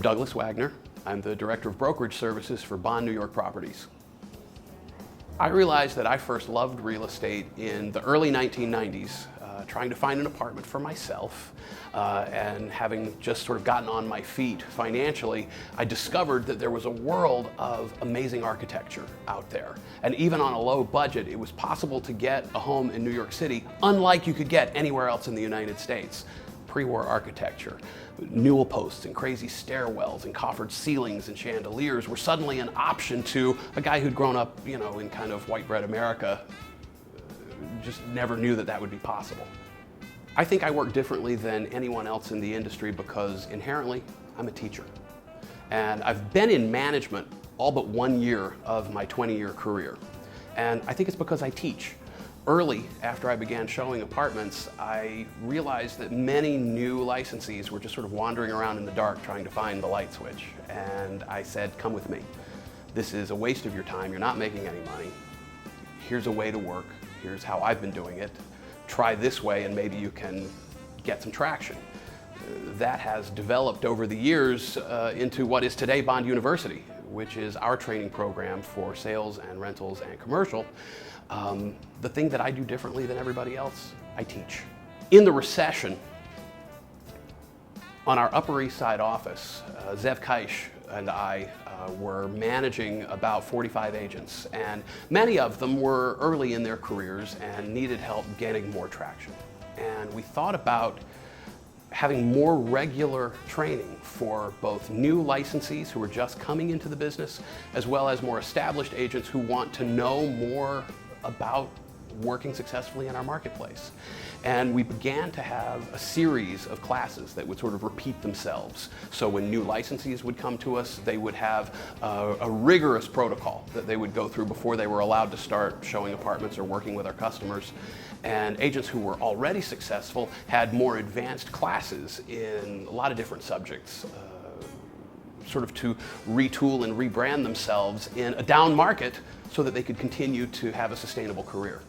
I'm Douglas Wagner. I'm the Director of Brokerage Services for Bond New York Properties. I realized that I first loved real estate in the early 1990s, trying to find an apartment for myself, and having just sort of gotten on my feet financially, I discovered that there was a world of amazing architecture out there. And even on a low budget, it was possible to get a home in New York City, unlike you could get anywhere else in the United States. Pre-war architecture, newel posts and crazy stairwells and coffered ceilings and chandeliers were suddenly an option to a guy who'd grown up, in kind of white bread America, just never knew that that would be possible. I think I work differently than anyone else in the industry because inherently I'm a teacher. And I've been in management all but 1 year of my 20-year career. And I think it's because I teach. Early, after I began showing apartments, I realized that many new licensees were just sort of wandering around in the dark trying to find the light switch. And I said, come with me. This is a waste of your time. You're not making any money. Here's a way to work. Here's how I've been doing it. Try this way and maybe you can get some traction. That has developed over the years into what is today Bond University, which is our training program for sales and rentals and commercial. The thing that I do differently than everybody else, I teach. In the recession, on our Upper East Side office, Zev Kaish and I were managing about 45 agents, and many of them were early in their careers and needed help getting more traction. And we thought about having more regular training for both new licensees who are just coming into the business, as well as more established agents who want to know more about working successfully in our marketplace. And we began to have a series of classes that would sort of repeat themselves. So when new licensees would come to us, they would have a rigorous protocol that they would go through before they were allowed to start showing apartments or working with our customers. And agents who were already successful had more advanced classes in a lot of different subjects, sort of to retool and rebrand themselves in a down market so that they could continue to have a sustainable career.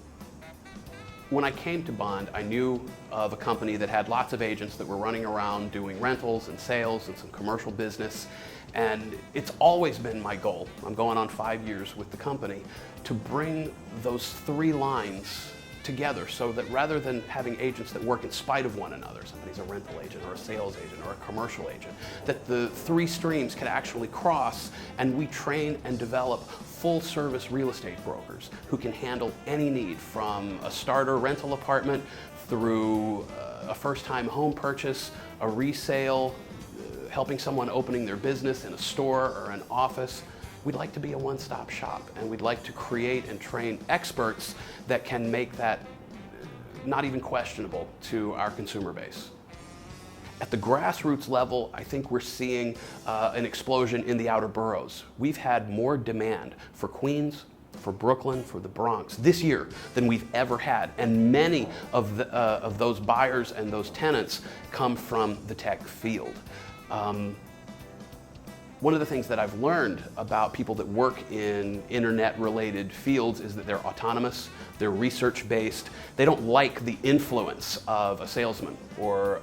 When I came to Bond, I knew of a company that had lots of agents that were running around doing rentals and sales and some commercial business. And it's always been my goal, I'm going on 5 years with the company, to bring those three lines together so that rather than having agents that work in spite of one another, somebody's a rental agent or a sales agent or a commercial agent, that the three streams can actually cross, and we train and develop full-service real estate brokers who can handle any need from a starter rental apartment through a first-time home purchase, a resale, helping someone opening their business in a store or an office. We'd like to be a one-stop shop, and we'd like to create and train experts that can make that not even questionable to our consumer base. At the grassroots level, I think we're seeing an explosion in the outer boroughs. We've had more demand for Queens, for Brooklyn, for the Bronx this year than we've ever had. And many of those buyers and those tenants come from the tech field. One of the things that I've learned about people that work in internet-related fields is that they're autonomous, they're research-based, they don't like the influence of a salesman or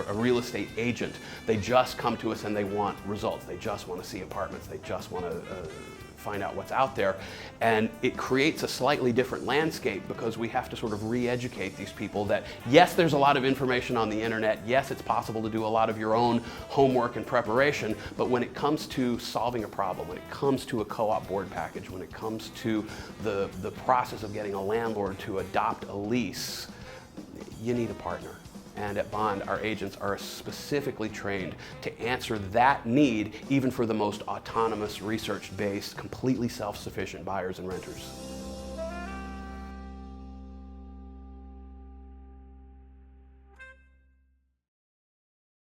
a real estate agent. They just come to us and they want results. They just want to see apartments. They just want to find out what's out there. And it creates a slightly different landscape because we have to sort of re-educate these people that, yes, there's a lot of information on the internet. Yes, it's possible to do a lot of your own homework and preparation. But when it comes to solving a problem, when it comes to a co-op board package, when it comes to the process of getting a landlord to adopt a lease, you need a partner. And at Bond, our agents are specifically trained to answer that need, even for the most autonomous, research-based, completely self-sufficient buyers and renters.